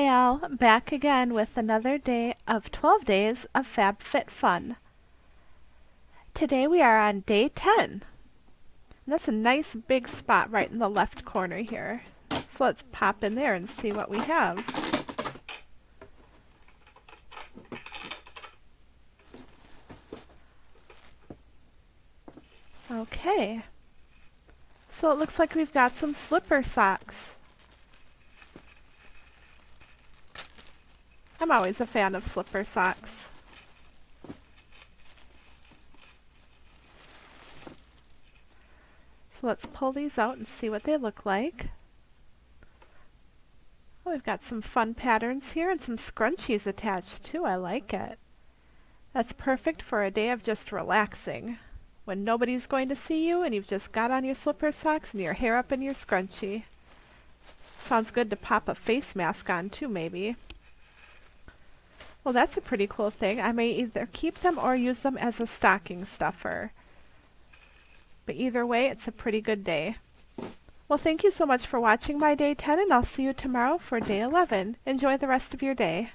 Hey all, back again with another day of 12 days of FabFitFun. Today we are on day 10. And that's a nice big spot right in the left corner here. So let's pop in there and see what we have. Okay. So it looks like we've got some slipper socks. I'm always a fan of slipper socks. So let's pull these out and see what they look like. Oh, we've got some fun patterns here and some scrunchies attached too. I like it. That's perfect for a day of just relaxing, when nobody's going to see you and you've just got on your slipper socks and your hair up in your scrunchie. Sounds good to pop a face mask on too, maybe. Well, that's a pretty cool thing. I may either keep them or use them as a stocking stuffer. But either way, it's a pretty good day. Well, thank you so much for watching my day 10, and I'll see you tomorrow for day 11. Enjoy the rest of your day.